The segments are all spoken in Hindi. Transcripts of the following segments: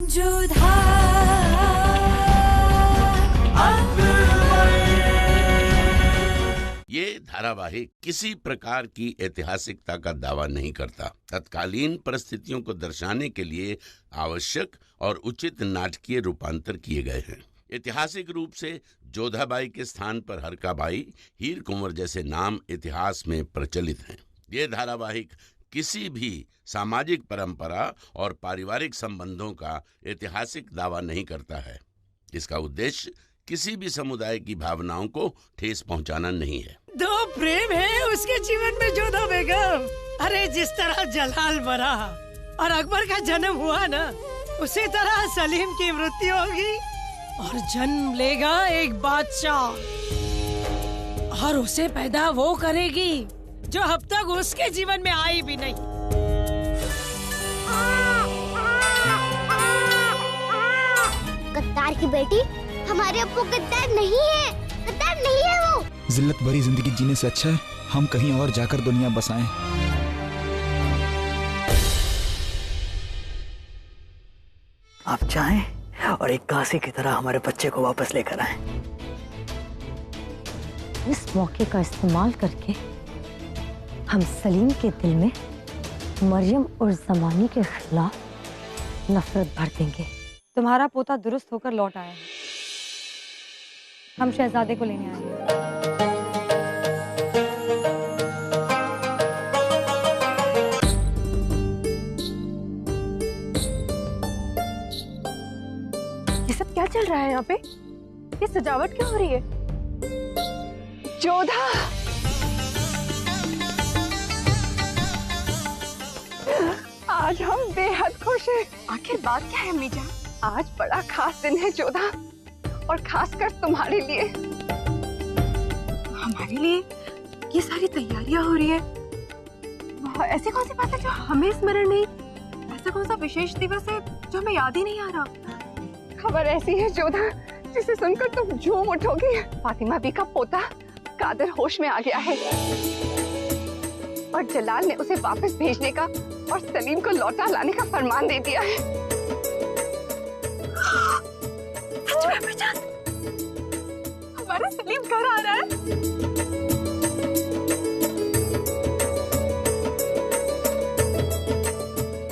जोधा ये धारावाहिक किसी प्रकार की ऐतिहासिकता का दावा नहीं करता। तत्कालीन परिस्थितियों को दर्शाने के लिए आवश्यक और उचित नाटकीय रूपांतर किए गए हैं। ऐतिहासिक रूप से जोधाबाई के स्थान पर हरकाबाई, हीर कुंवर जैसे नाम इतिहास में प्रचलित हैं। ये धारावाहिक किसी भी सामाजिक परंपरा और पारिवारिक संबंधों का ऐतिहासिक दावा नहीं करता है। इसका उद्देश्य किसी भी समुदाय की भावनाओं को ठेस पहुंचाना नहीं है। दो प्रेम है उसके जीवन में जोधा बेगम। अरे जिस तरह जलाल मरा और अकबर का जन्म हुआ ना, उसी तरह सलीम की मृत्यु होगी और जन्म लेगा एक बादशाह, और उसे पैदा वो करेगी जो अब तक उसके जीवन में आई भी नहीं। गद्दार की बेटी हमारे अब्बू गद्दार नहीं है, गद्दार नहीं है वो। जिल्लत भरी जिंदगी जीने से अच्छा है हम कहीं और जाकर दुनिया बसाएं। आप जाएं और एक काशी की तरह हमारे बच्चे को वापस लेकर आएं। इस मौके का इस्तेमाल करके हम सलीम के दिल में मरियम और जमानी के खिलाफ नफरत भर देंगे। तुम्हारा पोता दुरुस्त होकर लौट आया है। हम शहजादे को लेने आए हैं। ये सब क्या चल रहा है यहाँ पे? ये सजावट क्यों हो रही है? जोधा, आज हम बेहद खुश हैं। आखिर बात क्या है अम्मी जान? आज बड़ा खास दिन है जोधा, और खासकर तुम्हारे लिए। हमारे लिए ये सारी तैयारियां हो रही है। ऐसी कौन सी बात है जो हमें स्मरण नहीं? ऐसा कौन सा विशेष दिवस है जो हमें याद ही नहीं आ रहा? खबर ऐसी है जोधा जिसे सुनकर तुम झूम उठोगी। फातिमा बी का पोता कादर होश में आ गया है और जलाल ने उसे वापस भेजने का और सलीम को लौटा लाने का फरमान दे दिया है। सच में बेचान, हमारा सलीम घर आ रहा है।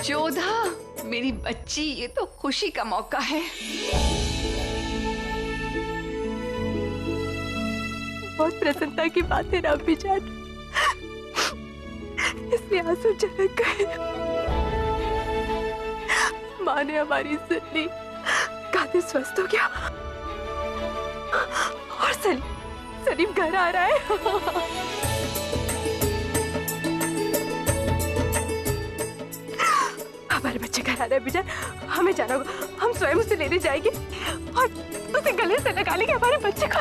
जोधा मेरी बच्ची, ये तो खुशी का मौका है। बहुत प्रसन्नता की बात है रब्बी जान, इसलिए आंसू झलक गए। माँ ने हमारी सुन ली, कादिर स्वस्थ हो गया और सलीम घर आ रहा है। हमारे बच्चे घर आ रहे हैं बिजय, हमें जाना होगा। हम स्वयं उसे लेने जाएंगे और उसे गले से लगा लेंगे हमारे बच्चे को।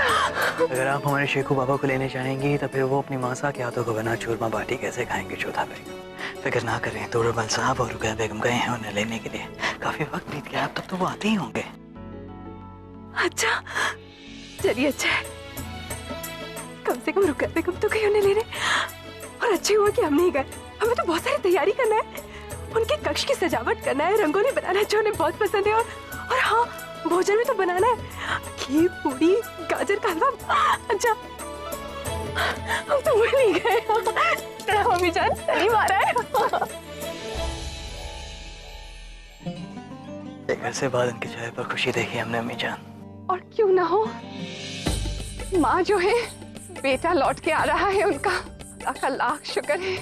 अगर आप हमारे शेखू बाबा को लेने जाएंगी तो फिर वो अपनी मासा के हाथों को बना चूरमा बाटी कैसे खाएंगे जोधा बेगम? फिक्र ना करें, तोड़बल साहब और रुकैया बेगम गए हैं उन्हें लेने के लिए। काफी वक्त बीत गया, अब तक तो वो आते ही होंगे। अच्छा चलिए, अच्छा है, कम से कम रुकैया बेगम तो गई उन्हें लेने। और अच्छी हुआ कि हम नहीं गए। हमें तो बहुत सारी तैयारी करना है, उनके कक्ष की सजावट करना है, रंगोली बनाना है जो उन्हें बहुत पसंद है, और हाँ, भोजन में तो बनाना है खीर, पूरी, गाजर का हलवा। अच्छा हम तो भूल ही गए। मम्मी जान, सलीम आ रहा है। एक अरसे बाद उनके चेहरे पर खुशी देखी हमने अम्मी जान। और क्यों ना हो, माँ जो है, बेटा लौट के आ रहा है उनका। अल्लाह का लाख शुक्र है,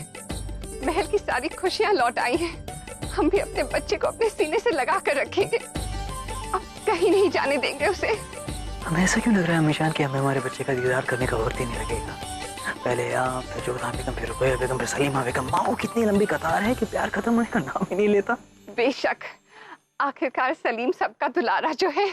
महल की सारी खुशियाँ लौट आई हैं। हम भी अपने बच्चे को अपने सीने से लगा कर रखेंगे, अब कहीं नहीं जाने देंगे उसे। हमें ऐसा क्यों लग रहा है अम्मी जान कि हमें हमारे बच्चे का दीदार करने का वक्त ही नहीं लगेगा? पहले आप, फिर जोधा बेगम, फिर रुकैया बेगम, फिर सलीमा बेगम। माँ कितनी लंबी कतार है कि प्यार खत्म होने का नाम ही नहीं लेता। बेशक, आखिरकार सलीम सबका दुलारा जो है।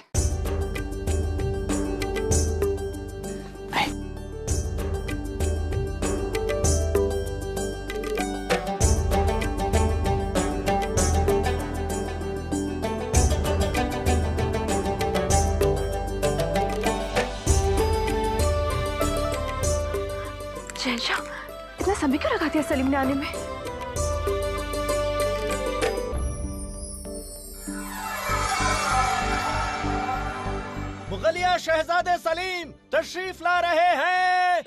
शहंशाह, इतना समय क्यों लगा दिया सलीम ने आने में? शहजादे सलीम तशरीफ ला रहे हैं।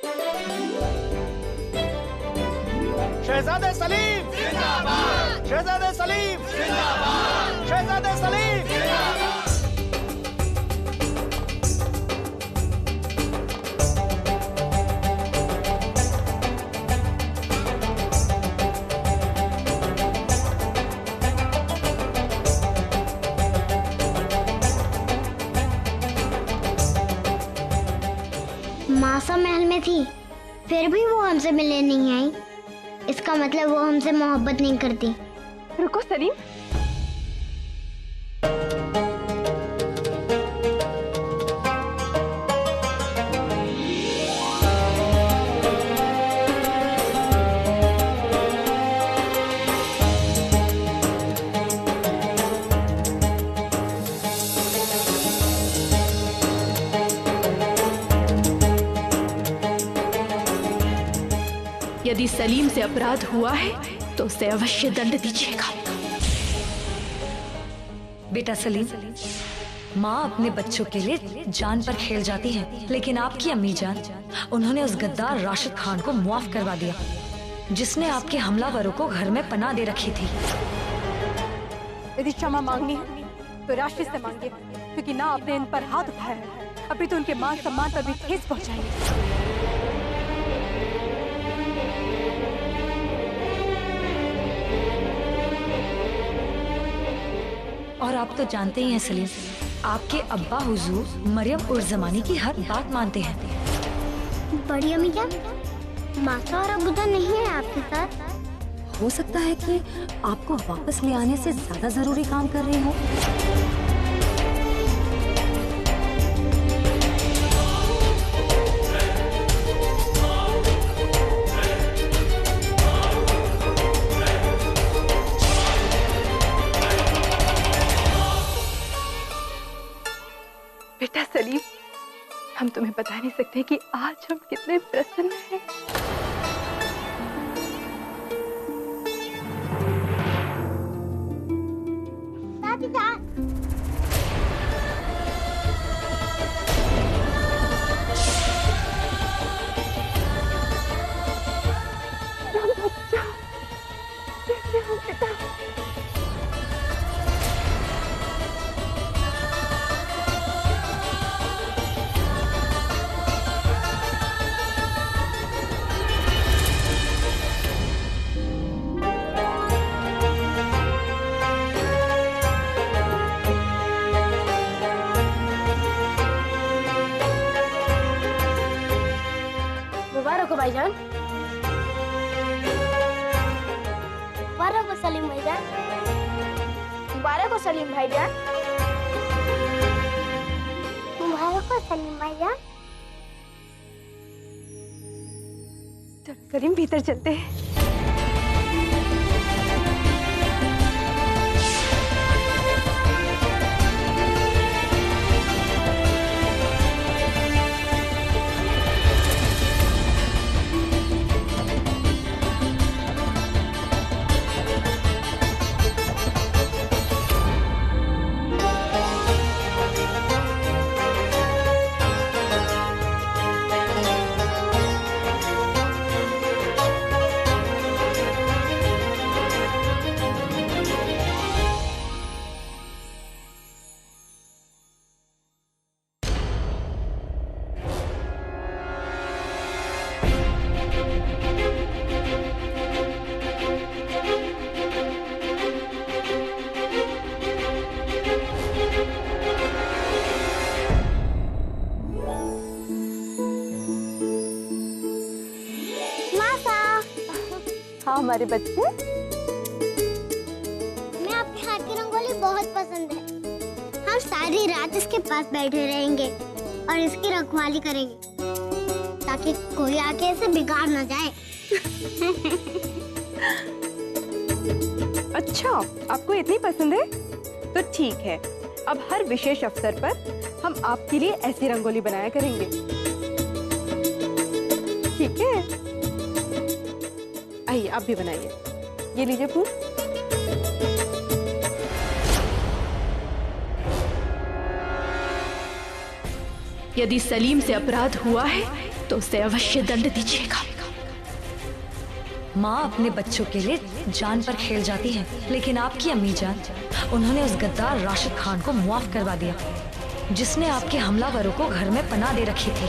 शहजादे सलीम जिंदाबाद, शहजादे सलीम जिंदाबाद, शहजादे सलीम जिंदाबाद। मासा महल में थी, फिर भी वो हमसे मिलने नहीं आई। इसका मतलब वो हमसे मोहब्बत नहीं करती। रुको सलीम, यदि सलीम से अपराध हुआ है तो उसे अवश्य दंड दीजिएगा। बेटा सलीम, माँ अपने बच्चों के लिए जान पर खेल जाती है, लेकिन आपकी अम्मी जान, उन्होंने उस गद्दार राशिद खान को मुआफ करवा दिया, जिसने आपके हमलावरों को घर में पनाह दे रखी थी। यदि क्षमा मांगनी है तो राशिद से मांगे, क्योंकि ना आपने इन पर हाथ उठाया है, अभी तो उनके मान सम्मान पर भी ठेस पहुंचाई। और आप तो जानते ही हैं सलीम, आपके अब्बा हुजूर मरियम उर्स ज़मानी की हर बात मानते हैं। बड़ी अम्मी क्या मासा और अबूदा नहीं है आपके साथ? हो सकता है कि आपको वापस ले आने से ज्यादा जरूरी काम कर रही हो। बेटा सलीम, हम तुम्हें बता नहीं सकते कि आज हम कितने प्रसन्न हैं। मुबारक हो भाईजान। मुबारक हो सलीम भाईजान। मुबारक हो सलीम भाईजान। मुबारक हो सलीम भाईजान। चलो सलीम, भीतर चलते हैं। हाँ हमारे बच्चे, मैं आपके हाथ की रंगोली बहुत पसंद है। हम सारी रात इसके पास बैठे रहेंगे और इसकी रखवाली करेंगे ताकि कोई आके इसे बिगाड़ ना जाए। अच्छा, आपको इतनी पसंद है तो ठीक है, अब हर विशेष अवसर पर हम आपके लिए ऐसी रंगोली बनाया करेंगे, ठीक है? आइए आप भी बनाइए। ये लीजिए फूल। यदि सलीम से अपराध हुआ है तो उसे अवश्य दंड दीजिएगा। माँ अपने बच्चों के लिए जान पर खेल जाती है, लेकिन आपकी अम्मी जान, उन्होंने उस गद्दार राशिद खान को मुआफ करवा दिया जिसने आपके हमलावरों को घर में पनाह दे रखी थी।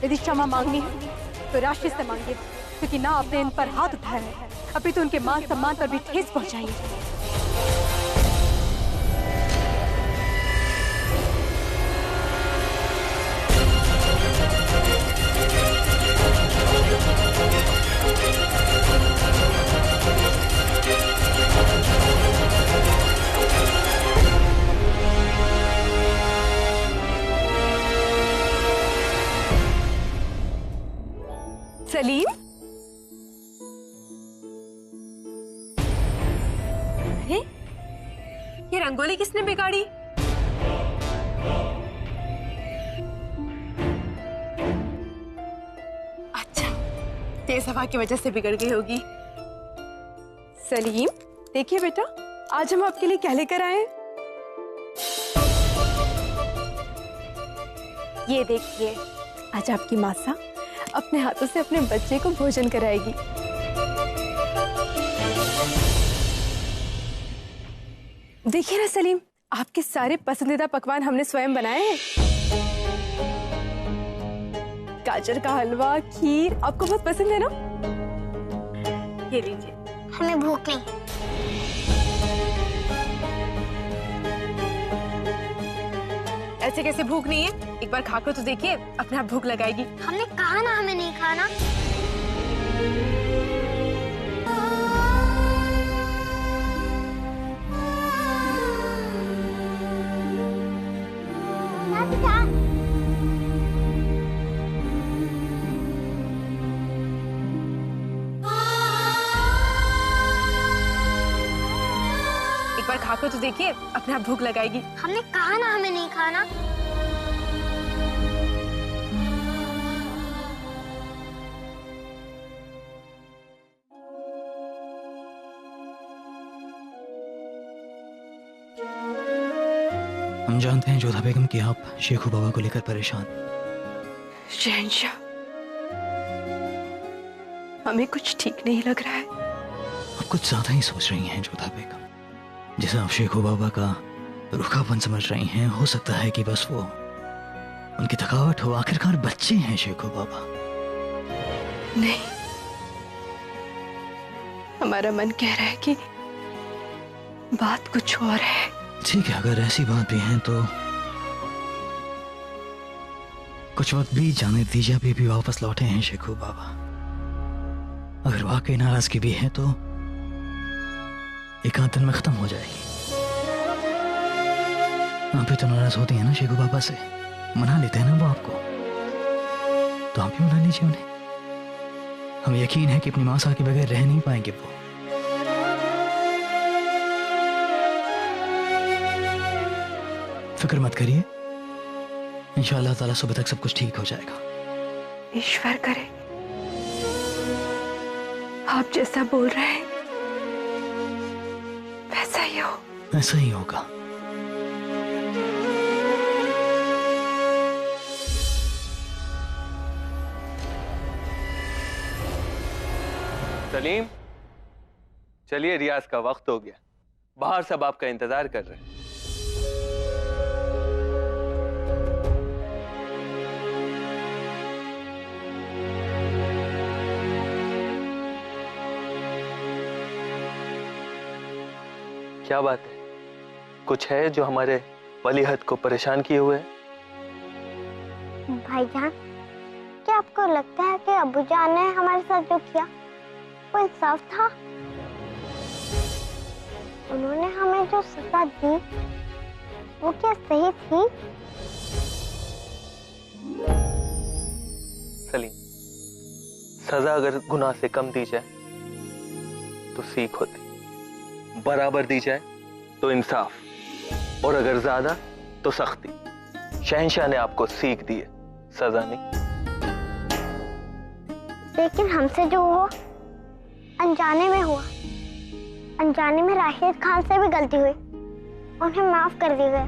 यदि क्षमा मांगनी है तो राशिद से मांगिए, क्योंकि ना आपने इन पर हाथ उठाया है, अभी तो उनके मान सम्मान पर भी ठेस पहुंचाई है। सलीम, ये रंगोली किसने बिगाड़ी? अच्छा, तेज हवा की वजह से बिगड़ गई होगी। सलीम, देखिए बेटा, आज हम आपके लिए क्या लेकर आए हैं। ये देखिए, आज आपकी मासा अपने हाथों से अपने बच्चे को भोजन कराएगी। देखिए ना सलीम, आपके सारे पसंदीदा पकवान हमने स्वयं बनाए हैं। गाजर का हलवा, खीर आपको बहुत पसंद है ना? ये लीजिए। हमें भूख नहीं। ऐसे कैसे भूख नहीं है? एक बार खाकर तो देखिए, अपने आप भूख लगाएगी। हमने कहा ना हमें नहीं खाना। एक बार खाकर तो देखिए, अपने आप भूख लगाएगी। हमने कहा ना हमें नहीं खाना। हम जानते हैं जोधा बेगम कि आप शेखू बाबा को लेकर परेशान। शहंशाह, हमें कुछ ठीक नहीं लग रहा है। आप कुछ ज्यादा ही सोच रही हैं जोधा बेगम। जैसे आप शेखू बाबा का रूखापन समझ रही हैं, हो सकता है कि बस वो उनकी थकावट हो। आखिरकार बच्चे हैं शेखू बाबा। नहीं, हमारा मन कह रहा है कि बात कुछ और है। ठीक है, अगर ऐसी बात भी है तो कुछ वक्त बीत जाने दीजिए। अभी भी वापस लौटे हैं शेखू बाबा। अगर वाकई नाराजगी भी है तो एक आध दिन में खत्म हो जाएगी। आप भी तो नाराज होती हैं ना शेखू बाबा से, मना लेते हैं ना वो आपको, तो आप भी मना लीजिए उन्हें। हमें यकीन है कि अपनी मासा के बगैर रह नहीं पाएंगे वो। फिक्र मत करिए, इंशाअल्लाह ताला सुबह तक सब कुछ ठीक हो जाएगा। ईश्वर करे आप जैसा बोल रहे हैं वैसा ही हो। ऐसा ही होगा। सलीम, चलिए, रियाज का वक्त हो गया। बाहर सब आपका इंतजार कर रहे हैं। क्या बात है? कुछ है जो हमारे वलीहद को परेशान किए हुए है? भाईजान, क्या आपको लगता है कि अबूजान ने हमारे साथ जो किया वो इंसाफ था? उन्होंने हमें जो सजा दी वो क्या सही थी? सलीम, सजा अगर गुनाह से कम दी जाए तो सीख होती, बराबर दी जाए तो इंसाफ, और अगर ज्यादा तो सख्ती। शहंशाह ने आपको सीख दी है, सजा नहीं। लेकिन हमसे जो हुआ अनजाने में हुआ। अनजाने में राशिद खान से भी गलती हुई, उन्हें माफ कर दिया गया।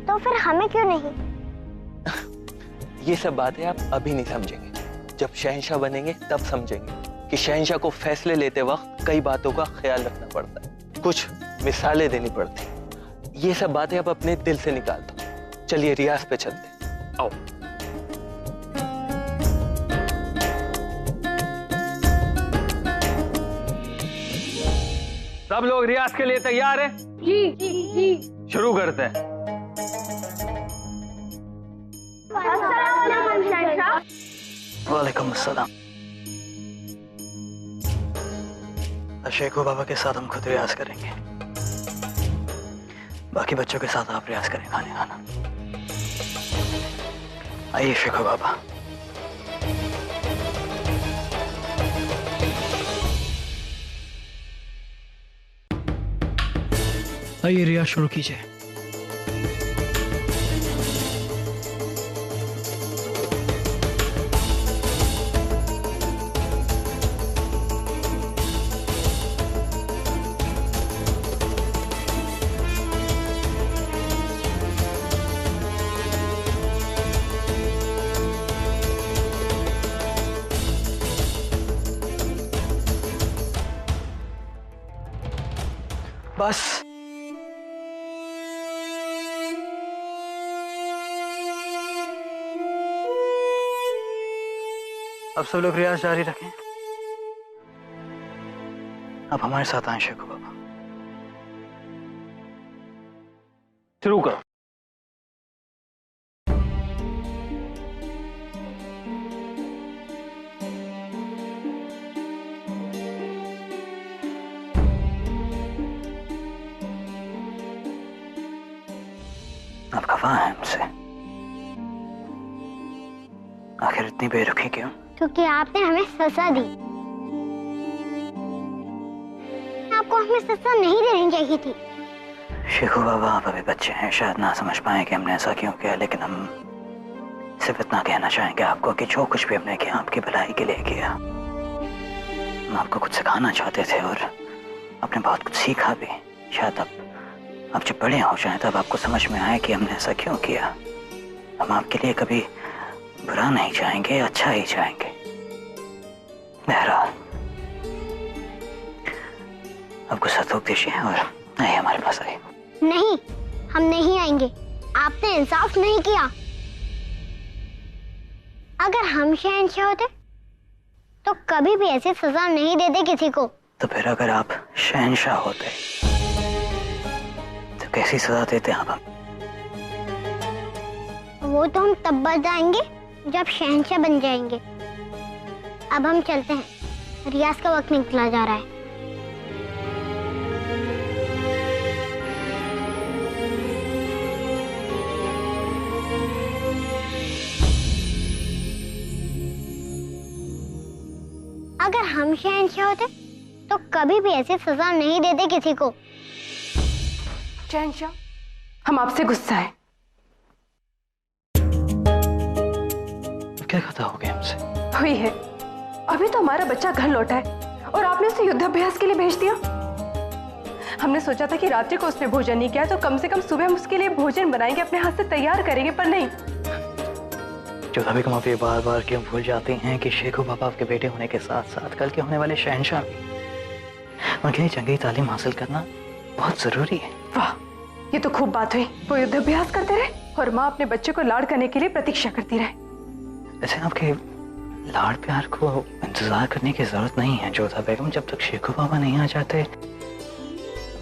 तो फिर हमें क्यों नहीं? ये सब बातें आप अभी नहीं समझेंगे, जब शहंशाह बनेंगे तब समझेंगे कि शहंशाह को फैसले लेते वक्त कई बातों का ख्याल रखना पड़ता है, कुछ मिसालें देनी पड़ती। ये सब बातें आप अपने दिल से निकाल दो। चलिए रियाज पे चलते, आओ। सब लोग रियाज के लिए तैयार हैं? जी। शुरू करते हैं। वालेकुम अस्सलाम। शेखू बाबा के साथ हम खुद रियाज करेंगे, बाकी बच्चों के साथ आप रियाज करें खाने खाना। आइए शेखू बाबा। आइए रियाज शुरू कीजिए। बस अब सब लोग रियाज जारी रखें। अब हमारे साथ आए शेखू बाबा। शुरू करो। आप खफा हैं हमसे? आखिर इतनी बेरुखी क्यों? क्योंकि आपने हमें सजा दी। आपको हमें सजा नहीं देनी चाहिए थी। शेखू बाबा आप अभी बच्चे हैं, शायद ना समझ पाए कि हमने ऐसा क्यों किया, लेकिन हम सिर्फ इतना कहना चाहेंगे आपको कि जो कुछ भी हमने किया आपकी भलाई के लिए किया। हम आपको कुछ सिखाना चाहते थे और आपने बहुत कुछ सीखा भी। शायद अब जब बड़े हो जाएं तब आपको समझ में आए कि हमने ऐसा क्यों किया। हम आपके लिए कभी बुरा नहीं चाहेंगे, अच्छा ही चाहेंगे। बहरहाल अब गुस्सा थूक दीजिए और आइए हमारे पास आइए। नहीं, हम नहीं आएंगे। आपने इंसाफ नहीं किया। अगर हम शहंशाह होते तो कभी भी ऐसी सजा नहीं देते किसी को। तो फिर अगर आप शहंशाह होते तो कैसी सजा देते आप हम? वो तो हम तब बताएंगे जब शहंशाह बन जाएंगे। अब हम चलते हैं, रियाज का वक्त निकला जा रहा है। अगर हम शहंशाह होते तो कभी भी ऐसी सजा नहीं देते किसी को। शहंशाह, हम आपसे गुस्सा है। क्या खता हो गया हमसे? हुई है। अभी तो हमारा बच्चा घर लौटा है और आपने उसे युद्धाभ्यास के लिए भेज दिया। हमने सोचा था कि रात्रि को उसने भोजन नहीं किया तो कम से कम सुबह हम उसके लिए भोजन बनाएंगे, अपने हाथ से तैयार करेंगे, पर नहीं। जो कभी आप ये बार बार क्यों भूल जाते हैं कि शेखू बाबा आपके बेटे होने के साथ साथ कल के होने वाले शहंशाह भी। उनके लिए जंगी तालीम हासिल करना बहुत जरूरी है। वाह, ये तो खूब बात हुई। वो युद्धाभ्यास करते रहे और माँ अपने बच्चे को लाड़ करने के लिए प्रतीक्षा करती रहे। ऐसे आपके लाड़ प्यार को इंतजार करने की जरूरत नहीं है जोधा बेगम। जब तक शेखू बाबा नहीं आ जाते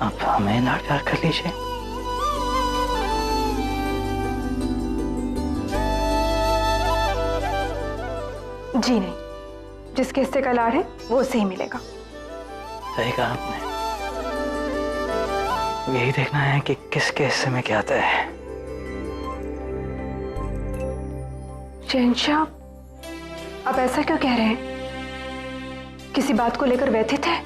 आप हमें लाड़ प्यार कर लीजिए। जी नहीं, जिसके हिस्से का लाड़ है वो उसे ही मिलेगा। सही कहा आपने। यही देखना है कि किसके हिस्से में क्या तय है। शहंशाह, आप ऐसा क्यों कह रहे हैं? किसी बात को लेकर व्यथित है?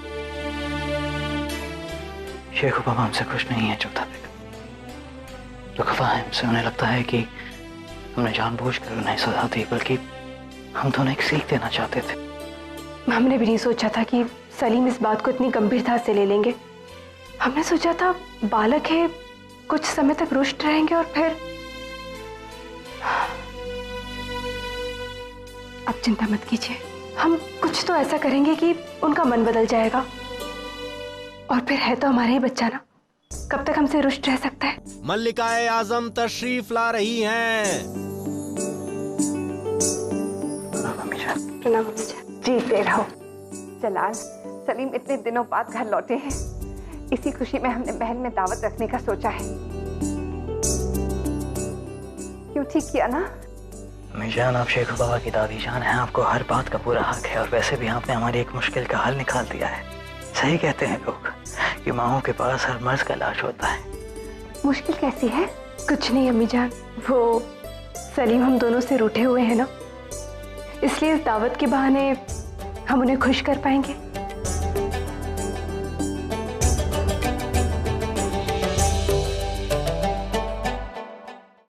शेखू बाबा हमसे खुश नहीं है जोधा बेगम। जो खफा है हमसे, उन्हें लगता है कि हमने जानबूझकर उन्हें सजा दी, बल्कि हम दोनों एक सीख देना चाहते थे। हमने भी नहीं सोचा था कि सलीम इस बात को इतनी गंभीरता से ले लेंगे। हमने सोचा था बालक है कुछ समय तक रुष्ट रहेंगे और फिर अब चिंता मत कीजिए, हम कुछ तो ऐसा करेंगे कि उनका मन बदल जाएगा। और फिर है तो हमारा ही बच्चा ना, कब तक हमसे रुष्ट रह सकता है। मल्लिकाए आजम तशरीफ ला रही हैं। प्रणाम अम्मी जान। जीते रहो। जलाल, सलीम इतने दिनों बाद घर लौटे हैं, इसी खुशी में हमने महल में दावत रखने का सोचा है। क्यों, ठीक किया ना? अम्मी जान, आप शेखू बाबा की दादी जान हैं, आपको हर बात का पूरा हक है। और वैसे भी आपने हमारी एक मुश्किल का हल निकाल दिया है। सही कहते हैं लोग कि माओं के पास हर मर्ज का इलाज होता है। मुश्किल कैसी है? कुछ नहीं अम्मी जान, वो सलीम हम दोनों से रूठे हुए हैं ना, इसलिए इस दावत के बहाने हम उन्हें खुश कर पाएंगे।